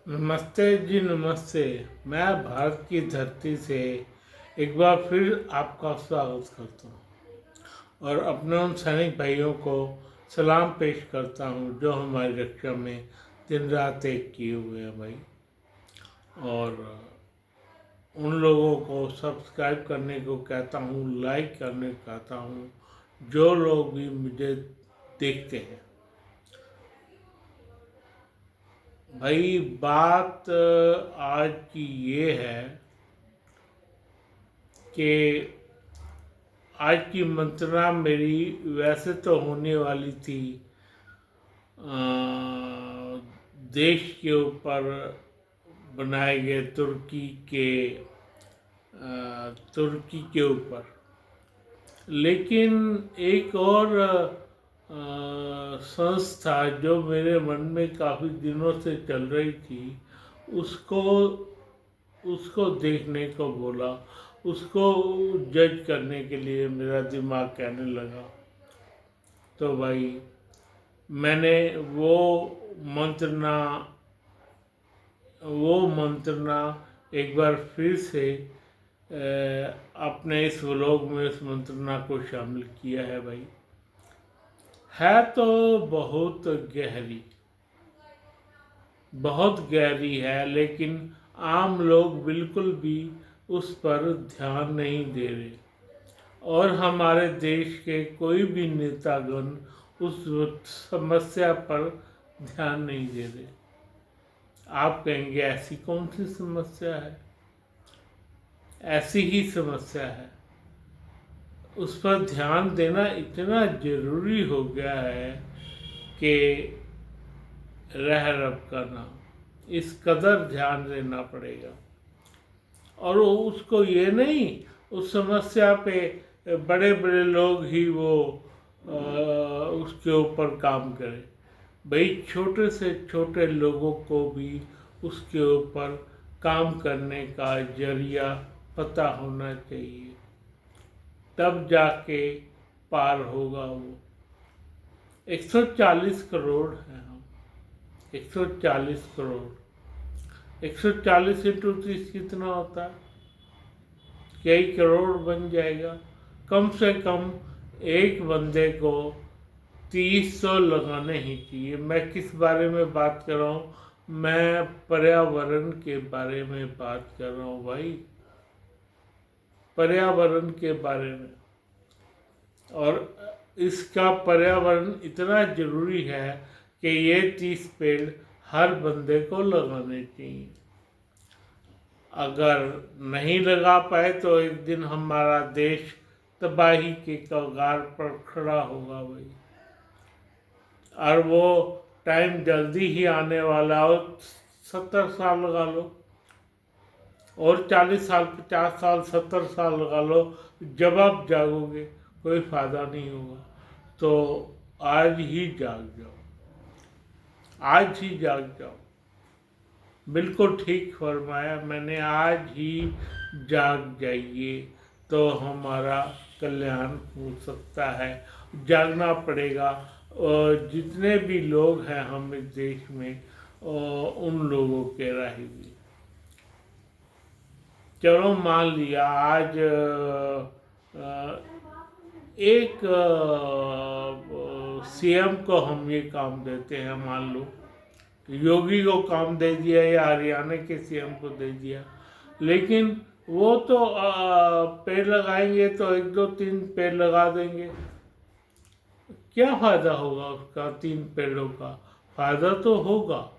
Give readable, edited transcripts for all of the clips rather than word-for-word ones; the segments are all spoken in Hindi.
नमस्ते जी नमस्ते। मैं भारत की धरती से एक बार फिर आपका स्वागत करता हूँ और अपने उन सैनिक भाइयों को सलाम पेश करता हूँ जो हमारी रक्षा में दिन रात एक किए हुए हैं भाई। और उन लोगों को सब्सक्राइब करने को कहता हूँ, लाइक करने को कहता हूँ जो लोग भी मुझे देखते हैं। भाई बात आज की ये है कि आज की मंत्रणा मेरी वैसे तो होने वाली थी देश के ऊपर बनाए गए तुर्की के ऊपर, लेकिन एक और संस्था जो मेरे मन में काफ़ी दिनों से चल रही थी उसको देखने को बोला, उसको जज करने के लिए मेरा दिमाग कहने लगा। तो भाई मैंने वो मंत्रणा एक बार फिर से अपने इस व्लॉग में उस मंत्रणा को शामिल किया है भाई। है तो बहुत गहरी है, लेकिन आम लोग बिल्कुल भी उस पर ध्यान नहीं दे रहे और हमारे देश के कोई भी नेतागण उस समस्या पर ध्यान नहीं दे रहे। आप कहेंगे ऐसी कौन सी समस्या है? ऐसी ही समस्या है, उस पर ध्यान देना इतना जरूरी हो गया है कि रह रब का नाम, इस कदर ध्यान देना पड़ेगा। और उसको ये नहीं, उस समस्या पे बड़े बड़े लोग ही वो उसके ऊपर काम करें। भाई छोटे से छोटे लोगों को भी उसके ऊपर काम करने का जरिया पता होना चाहिए, तब जाके पार होगा वो। 140 करोड़ हैं हम, 140 करोड़। 140 इंटू 30 कितना होता है? कई करोड़ बन जाएगा। कम से कम एक बंदे को 300 लगाने ही चाहिए। मैं किस बारे में बात कर रहा हूँ? मैं पर्यावरण के बारे में बात कर रहा हूँ भाई, पर्यावरण के बारे में। और इसका पर्यावरण इतना जरूरी है कि ये 30 पेड़ हर बंदे को लगाने चाहिए। अगर नहीं लगा पाए तो एक दिन हमारा देश तबाही के कगार पर खड़ा होगा भाई। और वो टाइम जल्दी ही आने वाला हो। 70 साल लगा लो और 40 साल, 50 साल, 70 साल लगा लो, जब आप जागोगे कोई फायदा नहीं होगा। तो आज ही जाग जाओ, आज ही जाग जाओ। बिल्कुल ठीक फरमाया मैंने, आज ही जाग जाइए तो हमारा कल्याण हो सकता है। जागना पड़ेगा। और जितने भी लोग हैं हम इस देश में, उन लोगों के राही भी। चलो मान लिया आज एक सीएम को हम ये काम देते हैं, मान लो योगी को काम दे दिया या हरियाणा के सीएम को दे दिया, लेकिन वो तो पेड़ लगाएंगे तो 1 2 3 पेड़ लगा देंगे। क्या फायदा होगा उसका? 3 पेड़ों का फायदा तो होगा,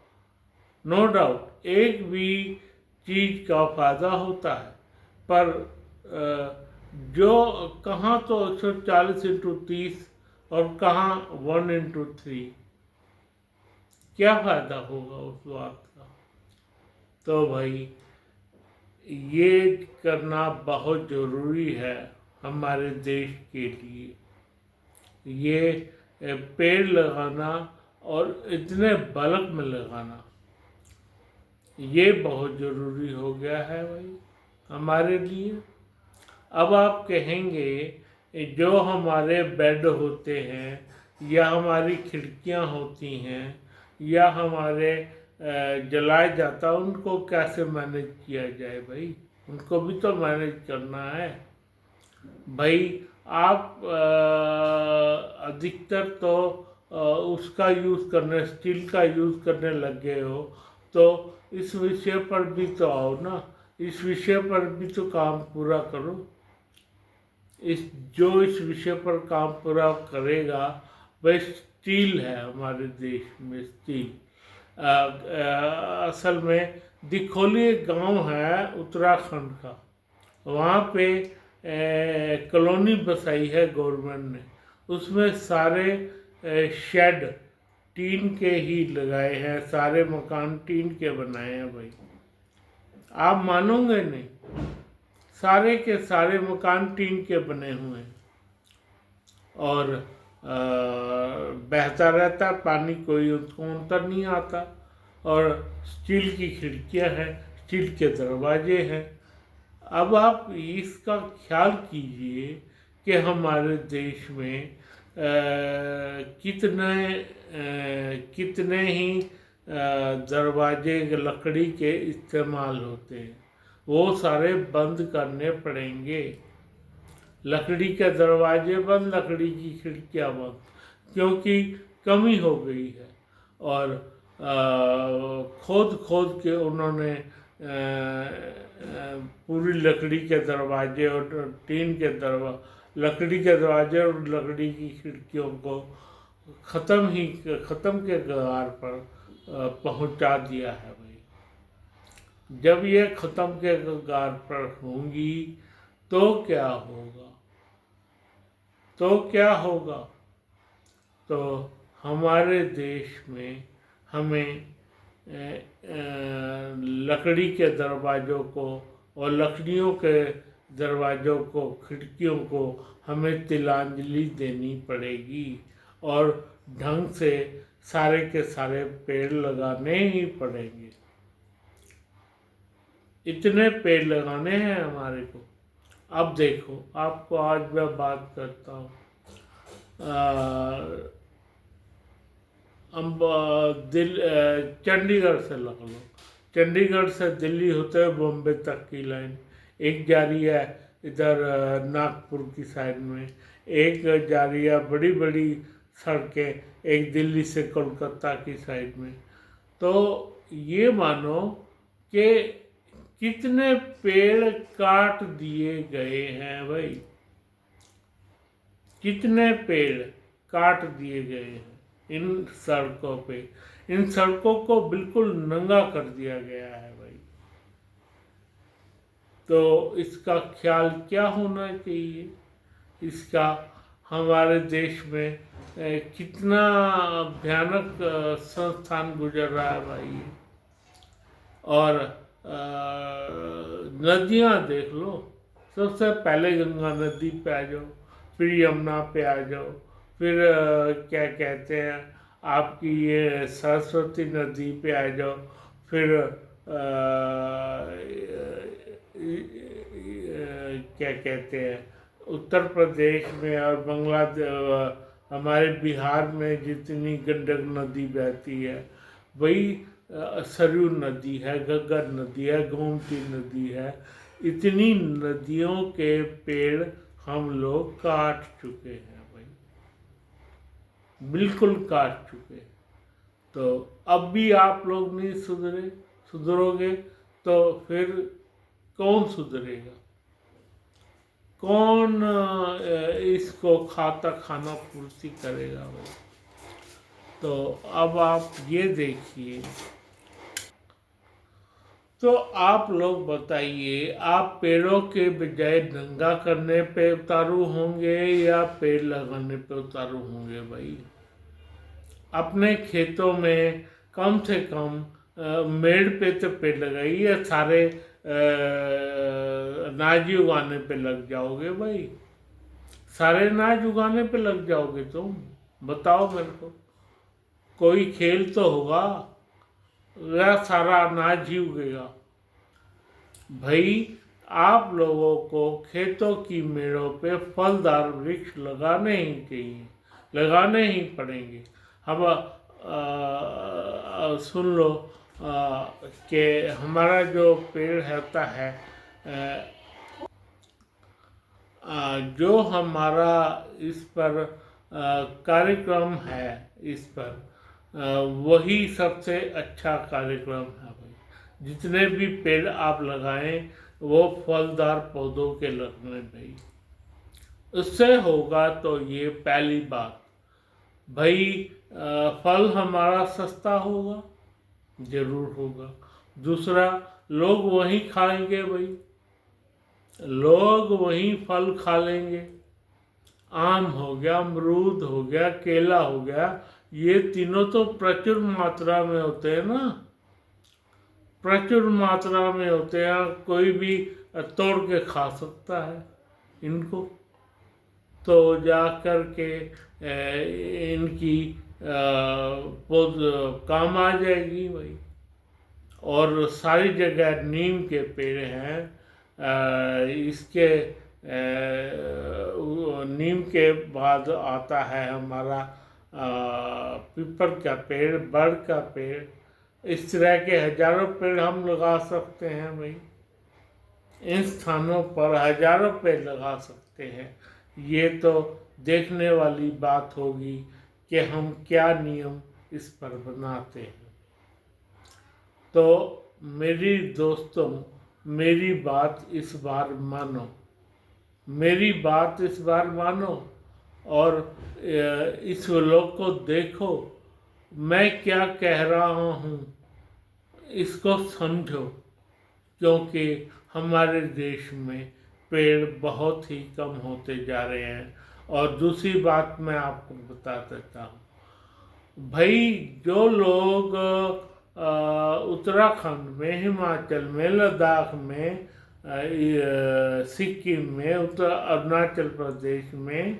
नो डाउट, एक भी चीज का फायदा होता है, पर जो कहाँ तो 140 इंटू 30 और कहाँ 1 इंटू 3, क्या फायदा होगा उस बात का? तो भाई ये करना बहुत जरूरी है हमारे देश के लिए। ये पेड़ लगाना और इतने बल्क में लगाना, ये बहुत ज़रूरी हो गया है भाई हमारे लिए। अब आप कहेंगे जो हमारे बेड होते हैं या हमारी खिड़कियां होती हैं या हमारे जलाया जाता, उनको कैसे मैनेज किया जाए भाई? उनको भी तो मैनेज करना है भाई। आप अधिकतर तो उसका यूज़ करने, स्टील का यूज़ करने लग गए हो, तो इस विषय पर भी तो आओ ना, इस विषय पर भी तो काम पूरा करो। इस विषय पर काम पूरा करेगा वह स्टील है हमारे देश में, स्टील। असल में दिखोली एक गांव है उत्तराखंड का, वहाँ पे कॉलोनी बसाई है गवर्नमेंट ने, उसमें सारे शेड टीन के ही लगाए हैं, सारे मकान टीन के बनाए हैं भाई। आप मानोगे नहीं, सारे के सारे मकान टीन के बने हुए हैं, और बहता रहता पानी, कोई उसको अंतर नहीं आता, और स्टील की खिड़कियां हैं, स्टील के दरवाजे हैं। अब आप इसका ख्याल कीजिए कि हमारे देश में कितने ही दरवाजे लकड़ी के इस्तेमाल होते हैं, वो सारे बंद करने पड़ेंगे। लकड़ी के दरवाजे बंद, लकड़ी की खिड़कियाँ बंद, क्योंकि कमी हो गई है। और खोद खोद के उन्होंने पूरी लकड़ी के दरवाजे और टीन के लकड़ी के दरवाजे और लकड़ी की खिड़कियों को ख़त्म के कगार पर पहुंचा दिया है भाई। जब ये ख़त्म के कगार पर होंगी तो क्या होगा? तो हमारे देश में हमें लकड़ी के दरवाज़ों को और लकड़ियों के दरवाज़ों को, खिड़कियों को हमें तिलांजलि देनी पड़ेगी, और ढंग से सारे के सारे पेड़ लगाने ही पड़ेंगे। इतने पेड़ लगाने हैं हमारे को। अब देखो, आपको आज मैं बात करता हूँ, चंडीगढ़ से लग लो, चंडीगढ़ से दिल्ली होते हुए बॉम्बे तक की लाइन एक जा रही है, इधर नागपुर की साइड में एक जा रही है, बड़ी बड़ी सड़कें, एक दिल्ली से कोलकाता की साइड में। तो ये मानो कि कितने पेड़ काट दिए गए हैं भाई, कितने पेड़ काट दिए गए हैं इन सड़कों पे। इन सड़कों को बिल्कुल नंगा कर दिया गया है भाई। तो इसका ख्याल क्या होना चाहिए? इसका हमारे देश में कितना भयानक संस्थान गुजर रहा है भाई। और नदियाँ देख लो, सबसे पहले गंगा नदी पे आ जाओ, फिर यमुना पे आ जाओ, फिर क्या कहते हैं आपकी ये सरस्वती नदी पे आ जाओ, फिर क्या कहते हैं उत्तर प्रदेश में और बांग्लादेश, हमारे बिहार में जितनी गंडक नदी बहती है, वही सरयू नदी है, घग्गर नदी है, गोमती नदी है। इतनी नदियों के पेड़ हम लोग काट चुके हैं भाई, बिल्कुल काट चुके हैं। तो अब भी आप लोग नहीं सुधरोगे तो फिर कौन सुधरेगा? कौन इसको खाना पूर्ति करेगा भाई? तो अब आप ये देखिए, तो आप लोग बताइए, आप पेड़ों के बजाय नंगा करने पे उतारू होंगे या पेड़ लगाने पे उतारू होंगे भाई? अपने खेतों में कम से कम मेड़ पे तो पेड़ लगाइए, सारे अनाज उगाने पे लग जाओगे भाई, सारे अनाज उगाने पे लग जाओगे तुम। बताओ मेरे को, कोई खेल तो होगा या सारा अनाज ही उगेगा भाई? आप लोगों को खेतों की मेड़ों पे फलदार वृक्ष लगाने ही चाहिए, लगाने ही पड़ेंगे। हम सुन लो, कि हमारा जो पेड़ होता है, जो हमारा इस पर कार्यक्रम है, इस पर वही सबसे अच्छा कार्यक्रम है भाई। जितने भी पेड़ आप लगाएं वो फलदार पौधों के लगने भाई, उससे होगा तो ये पहली बात भाई, फल हमारा सस्ता होगा, जरूर होगा। दूसरा, लोग वही खाएंगे भाई, लोग वही फल खा लेंगे। आम हो गया, अमरूद हो गया, केला हो गया, ये तीनों तो प्रचुर मात्रा में होते हैं ना, प्रचुर मात्रा में होते हैं, कोई भी तोड़ के खा सकता है इनको। तो जा कर के इनकी पौध काम आ जाएगी भाई। और सारी जगह नीम के पेड़ हैं, इसके नीम के बाद आता है हमारा पीपल का पेड़, बड़ का पेड़, इस तरह के हजारों पेड़ हम लगा सकते हैं भाई। इन स्थानों पर हजारों पेड़ लगा सकते हैं। ये तो देखने वाली बात होगी कि हम क्या नियम इस पर बनाते हैं। तो मेरी दोस्तों, मेरी बात इस बार मानो, मेरी बात इस बार मानो और इस व्लॉग को देखो। मैं क्या कह रहा हूँ इसको समझो, क्योंकि हमारे देश में पेड़ बहुत ही कम होते जा रहे हैं। और दूसरी बात मैं आपको बता देता हूँ भाई, जो लोग उत्तराखंड में, हिमाचल में, लद्दाख में, सिक्किम में, अरुणाचल प्रदेश में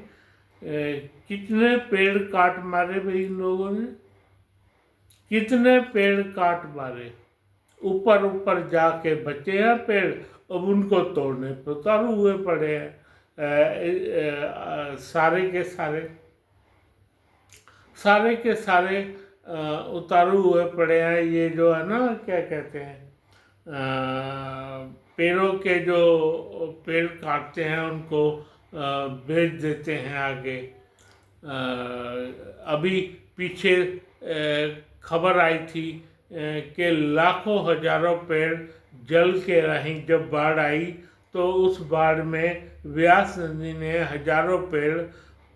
कितने पेड़ काट मारे भाई इन लोगों ने, कितने पेड़ काट मारे। ऊपर ऊपर जाके बचे हैं पेड़, अब उनको तोड़ने पर उतारू हुए पड़े हैं सारे के सारे उतारू हुए पड़े हैं। ये जो है ना, क्या कहते हैं, पेड़ों के जो पेड़ काटते हैं उनको बेच देते हैं आगे। अभी पीछे खबर आई थी कि लाखों हजारों पेड़ जल के रहीं। जब बाढ़ आई तो उस बाढ़ में व्यास नदी ने हजारों पेड़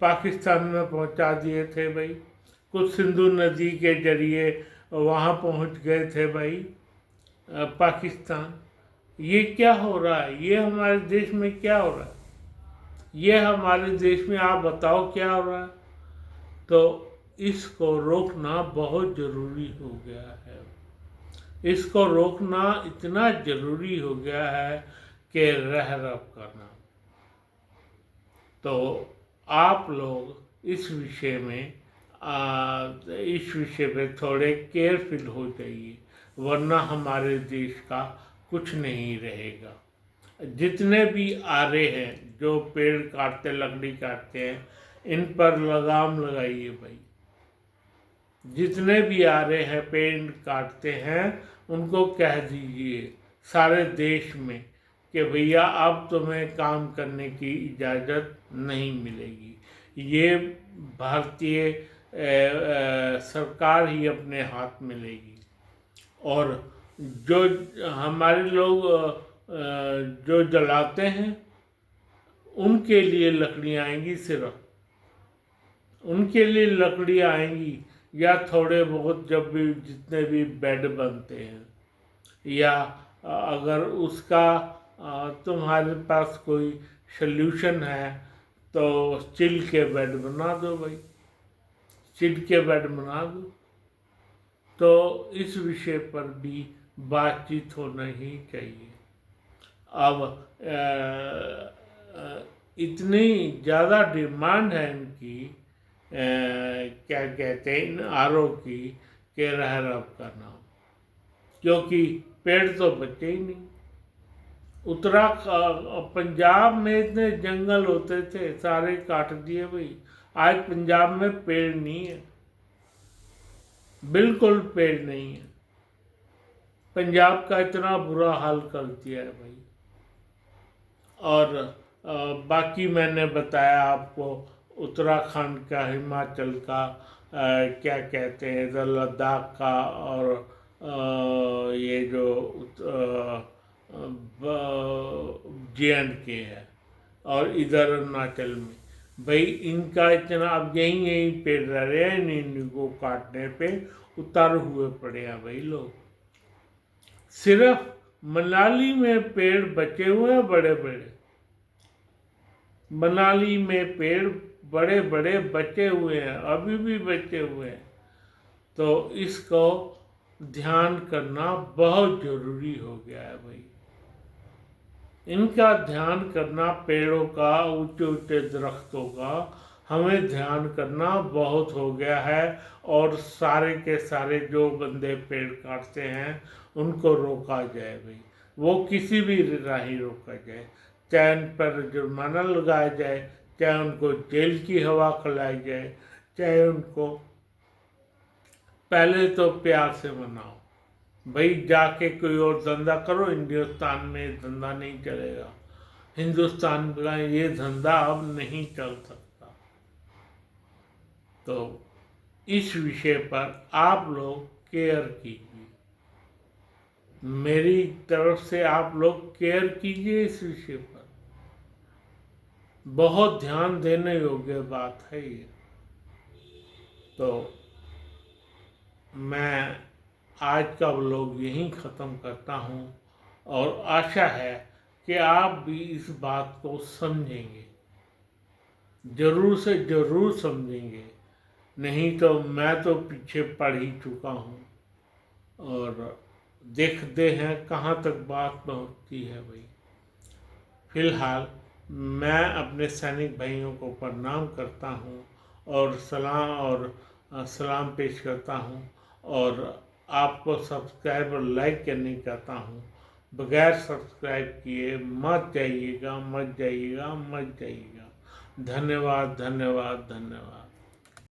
पाकिस्तान में पहुंचा दिए थे भाई। कुछ सिंधु नदी के जरिए वहाँ पहुंच गए थे भाई पाकिस्तान। ये क्या हो रहा है, ये हमारे देश में क्या हो रहा है, ये हमारे देश में आप बताओ क्या हो रहा है। तो इसको रोकना बहुत ज़रूरी हो गया है, इसको रोकना इतना ज़रूरी हो गया है कि रह रब करना। तो आप लोग इस विषय में थोड़े केयरफुल हो जाइए, वरना हमारे देश का कुछ नहीं रहेगा। जितने भी आ रहे हैं जो पेड़ काटते, लकड़ी काटते हैं, इन पर लगाम लगाइए भाई। जितने भी आ रहे हैं पेड़ काटते हैं, उनको कह दीजिए सारे देश में कि भैया अब तुम्हें काम करने की इजाज़त नहीं मिलेगी। ये भारतीय सरकार ही अपने हाथ में लेगी। और जो हमारे लोग जो जलाते हैं, उनके लिए लकड़ियाँ आएंगी, सिर्फ उनके लिए लकड़ियाँ आएंगी, या थोड़े बहुत जब भी जितने भी बेड बनते हैं, या अगर उसका तुम्हारे पास कोई सल्यूशन है तो स्टील के बेड बना दो भाई, स्टील के बेड बना दो। तो इस विषय पर भी बातचीत होना ही चाहिए। अब इतनी ज़्यादा डिमांड है इनकी, क्या कहते हैं, इन आरओ की, कि रह रब करना, क्योंकि पेड़ तो बचे ही नहीं। पंजाब में इतने जंगल होते थे, सारे काट दिए भाई। आज पंजाब में पेड़ नहीं है, बिल्कुल पेड़ नहीं है। पंजाब का इतना बुरा हाल कर दिया है भाई। और बाकी मैंने बताया आपको उत्तराखंड का, हिमाचल का, क्या कहते हैं इधर लद्दाख का, और ये जो JNK है, और इधर अरुणाचल में भाई इनका इतना, अब यहीं यहीं पेड़ रह रहे हैं, इनको काटने पे उतारू हुए पड़े हैं भाई लोग। सिर्फ मनाली में पेड़ बचे हुए हैं बड़े बड़े, मनाली में पेड़ बड़े बड़े बचे हुए हैं, अभी भी बचे हुए हैं। तो इसको ध्यान करना बहुत जरूरी हो गया है भाई। इनका ध्यान करना, पेड़ों का, ऊंचे ऊंचे दरख्तों का हमें ध्यान करना बहुत हो गया है। और सारे के सारे जो बंदे पेड़ काटते हैं उनको रोका जाए भाई, वो किसी भी राही रोका जाए, चाहे उन पर जुर्माना लगाया जाए, चाहे उनको जेल की हवा खिलाई जाए, चाहे उनको पहले तो प्यार से मनाओ भाई, जाके कोई और धंधा करो। हिंदुस्तान में धंधा नहीं चलेगा, हिंदुस्तान का ये धंधा अब नहीं चल सकता। तो इस विषय पर आप लोग केयर कीजिए, मेरी तरफ से आप लोग केयर कीजिए इस विषय पर। बहुत ध्यान देने योग्य बात है ये। तो मैं आज का व्लॉग यहीं ख़त्म करता हूँ, और आशा है कि आप भी इस बात को समझेंगे, ज़रूर से ज़रूर समझेंगे। नहीं तो मैं तो पीछे पड़ ही चुका हूँ, और देखते हैं कहाँ तक बात पहुँचती है भाई। फिलहाल मैं अपने सैनिक भाइयों को प्रणाम करता हूँ और सलाम पेश करता हूँ, और आपको सब्सक्राइब और लाइक करने कहता हूँ। बगैर सब्सक्राइब किए मत जाइएगा, मत जाइएगा, मत जाइएगा। धन्यवाद, धन्यवाद, धन्यवाद।